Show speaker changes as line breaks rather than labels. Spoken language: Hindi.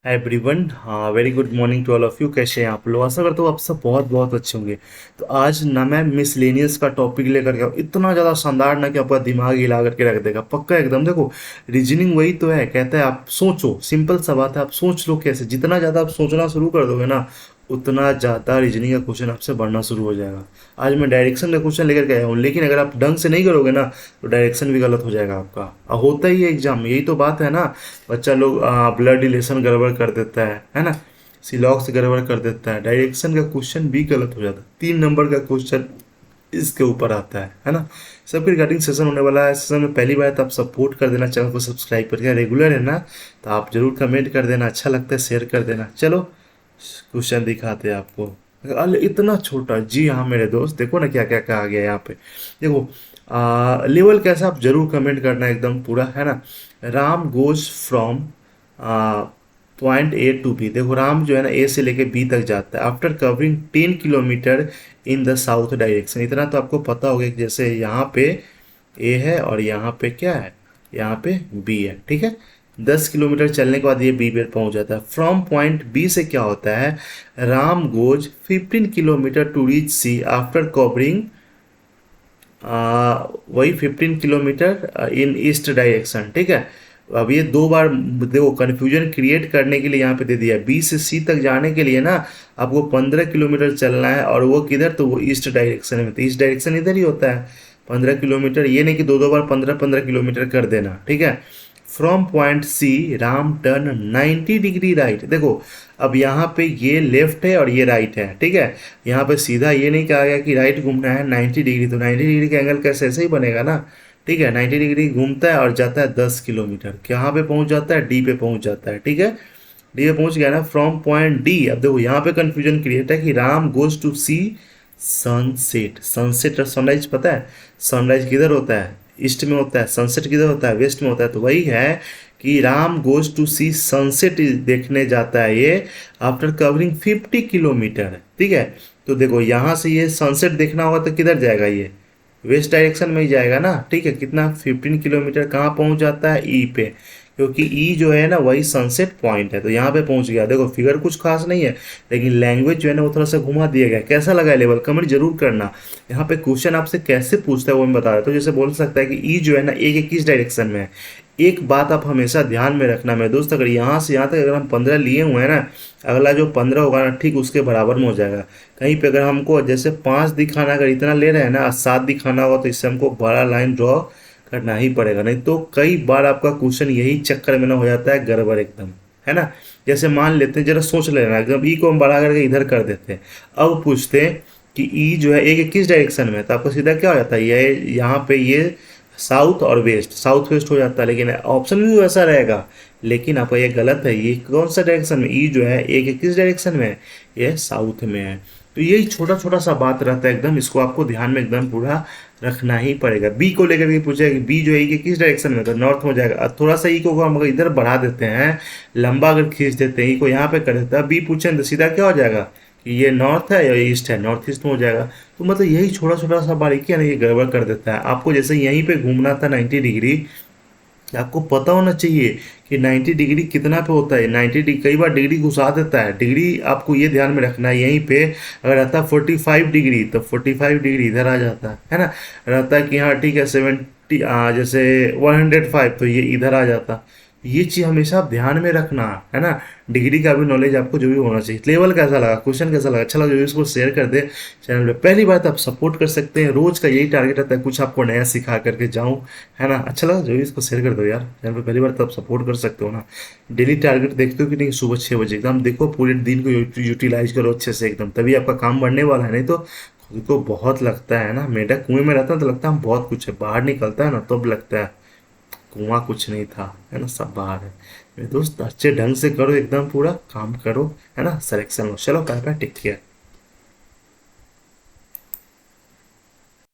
हाय एवरीवन, हाँ very good morning to all of you. कैसे हैं आप लोग? आशा करता हूँ आप सब बहुत बहुत अच्छे होंगे। तो आज ना मैं मिसलेनियस का टॉपिक लेकर के आऊँ, इतना ज़्यादा शानदार ना कि आपका दिमाग हिला करके रख देगा पक्का एकदम। देखो, रीजनिंग वही तो है, कहता है आप सोचो, सिंपल सा बात है, आप सोच लो कैसे। जितना ज़्यादा आप सोचना शुरू कर दोगे ना, उतना ज़्यादा रीजनिंग का क्वेश्चन आपसे बढ़ना शुरू हो जाएगा। आज मैं डायरेक्शन का क्वेश्चन लेकर के आया हूँ, लेकिन अगर आप ढंग से नहीं करोगे ना तो डायरेक्शन भी गलत हो जाएगा आपका। होता ही है एग्जाम में, यही तो बात है ना। बच्चा लोग ब्लड रिलेशन गड़बड़ कर देता है ना। सिलॉक्स गड़बड़ कर देता है, डायरेक्शन का क्वेश्चन भी गलत हो जाता है। 3 नंबर का क्वेश्चन इसके ऊपर आता है ना। सबके रिगार्डिंग सेशन होने वाला है। सेशन में पहली बार तो आप सपोर्ट कर देना, चैनल को सब्सक्राइब करके, रेगुलर है ना तो आप जरूर कमेंट कर देना, अच्छा लगता है शेयर कर देना। चलो क्वेश्चन दिखाते हैं आपको। अरे इतना छोटा, जी हाँ मेरे दोस्त, देखो ना क्या क्या कहा गया है यहाँ पे। देखो लेवल कैसा, आप जरूर कमेंट करना एकदम पूरा, है ना। Ram goes from point A to B। देखो राम जो है ना ए से लेके बी तक जाता है after covering 10 kilometre in the south direction. इतना तो आपको पता होगा कि जैसे यहाँ पे ए है और यहाँ पे क्या है, यहाँ पे बी है, ठीक है। 10 किलोमीटर चलने के बाद ये बी पे पहुंच जाता है। फ्रॉम पॉइंट बी से क्या होता है, Ram goes 15 kilometre to reach C after covering वही 15 किलोमीटर इन ईस्ट डायरेक्शन, ठीक है। अब ये 2 बार देखो, कन्फ्यूजन क्रिएट करने के लिए यहाँ पे दे दिया। बी से सी तक जाने के लिए ना आपको 15 किलोमीटर चलना है, और वो किधर, तो वो ईस्ट डायरेक्शन में। तो ईस्ट डायरेक्शन इधर ही होता है। 15 किलोमीटर, ये नहीं कि दो दो बार 15-15 किलोमीटर कर देना, ठीक है। From point C Ram turn 90 degree right. देखो अब यहाँ पे ये लेफ्ट है और ये राइट है, ठीक है। यहाँ पे सीधा ये नहीं कहा गया कि राइट घूमना है 90 डिग्री, तो 90 डिग्री का एंगल कैसे, ऐसे ही बनेगा ना, ठीक है। 90 डिग्री घूमता है और जाता है 10 किलोमीटर, कहाँ पे पहुंच जाता है, डी पे पहुंच जाता है, ठीक है। डी पे पहुंच गया ना, फ्रॉम पॉइंट डी। अब देखो यहाँ पे कंफ्यूजन क्रिएट है कि Ram goes to see sunset. Sunset और सनराइज पता है, सनराइज किधर होता है, ईस्ट में होता है। सनसेट किधर होता है, वेस्ट में होता है। तो वही है कि Ram goes to see sunset देखने जाता है ये आफ्टर कवरिंग 50 किलोमीटर, ठीक है। तो देखो यहाँ से ये सनसेट देखना होगा तो किधर जाएगा, ये वेस्ट डायरेक्शन में ही जाएगा ना, ठीक है। कितना, 15 किलोमीटर, कहाँ पहुँच जाता है, ई पे, क्योंकि ई जो है ना वही सनसेट पॉइंट है, तो यहाँ पे पहुँच गया। देखो फिगर कुछ खास नहीं है, लेकिन लैंग्वेज जो है ना वो थोड़ा सा घुमा दिया गया। कैसा लगा लेवल, कमेंट जरूर करना। यहाँ पे क्वेश्चन आपसे कैसे पूछता है वो मैं बता रहा हूँ। तो जैसे बोल सकता है कि ई जो है ना एक एक किस डायरेक्शन में है। एक बात आप हमेशा ध्यान में रखना मेरे दोस्त, अगर यहाँ से यहाँ तक अगर हम 15 लिए हुए हैं ना, अगला जो 15 होगा ना ठीक उसके बराबर में हो जाएगा। कहीं पे अगर हमको जैसे 5 दिखाना, अगर इतना ले रहे हैं ना 7 दिखाना होगा, तो इससे हमको बड़ा लाइन ड्रॉ करना ही पड़ेगा, नहीं तो कई बार आपका क्वेश्चन यही चक्कर में ना हो जाता है गड़बड़ एकदम, है ना। जैसे मान लेते हैं, जरा सोच लेना, एकदम ई को हम बड़ा करके इधर कर देते हैं। अब पूछते हैं कि ई जो है एक किस डायरेक्शन में है, तो आपको सीधा क्या हो जाता है, ये यहाँ पे ये साउथ और वेस्ट, साउथ वेस्ट हो जाता है। लेकिन ऑप्शन भी वैसा रहेगा, लेकिन आपका ये गलत है। ये कौन सा डायरेक्शन में, ई जो है एक किस डायरेक्शन में है, ये साउथ में है। तो यही छोटा छोटा सा बात रहता है एकदम, इसको आपको ध्यान में एकदम पूरा रखना ही पड़ेगा। बी को लेकर के पूछेगा कि बी जो है ई के किस डायरेक्शन में, तो नॉर्थ में जाएगा। अब थोड़ा सा ई को हम अगर इधर बढ़ा देते हैं, लंबा अगर खींच देते हैं, ई को यहाँ पे कर देते हैं, बी पूछें तो सीधा क्या हो जाएगा कि ये नॉर्थ है या ईस्ट है, नॉर्थ ईस्ट में हो जाएगा। तो मतलब यही छोटा छोटा सा बारीकी है ना, ये गड़बड़ कर देता है आपको। जैसे यहीं पे घूमना था 90 डिग्री, आपको पता होना चाहिए कि 90 डिग्री कितना पे होता है। 90 डिग्री कई बार डिग्री घुसा देता है, डिग्री आपको ये ध्यान में रखना है। यहीं पे अगर रहता 45 डिग्री तो 45 डिग्री इधर आ जाता है ना। रहता है कि हाँ ठीक है 70 जैसे 105 तो ये इधर आ जाता। ये चीज़ हमेशा आप ध्यान में रखना, है ना। डिग्री का भी नॉलेज आपको जो भी होना चाहिए। लेवल कैसा लगा, क्वेश्चन कैसा लगा, अच्छा लगा जो इसको शेयर कर दे। चैनल पे पहली बात आप सपोर्ट कर सकते हैं, रोज का यही टारगेट रहता है कुछ आपको नया सिखा करके जाऊं, है ना। अच्छा लगा जो भी इसको शेयर कर दो यार। चैनल पे पहली बार तो आप सपोर्ट कर सकते हो ना। डेली टारगेट देखते हो कि नहीं, सुबह 6 बजे एकदम देखो, पूरे दिन को यूटिलाइज करो अच्छे से एकदम, तभी आपका काम बढ़ने वाला है। नहीं तो खुद को बहुत लगता है ना, मेढक कुएं में रहता है तो लगता है हम बहुत कुछ है, बाहर निकलता है ना तब लगता है कुआं कुछ नहीं था, है ना, सब बाहर है। मेरे दोस्त अच्छे ढंग से करो, एकदम पूरा काम करो, है ना, सिलेक्शन लो। चलो बाय बाय, टेक केयर।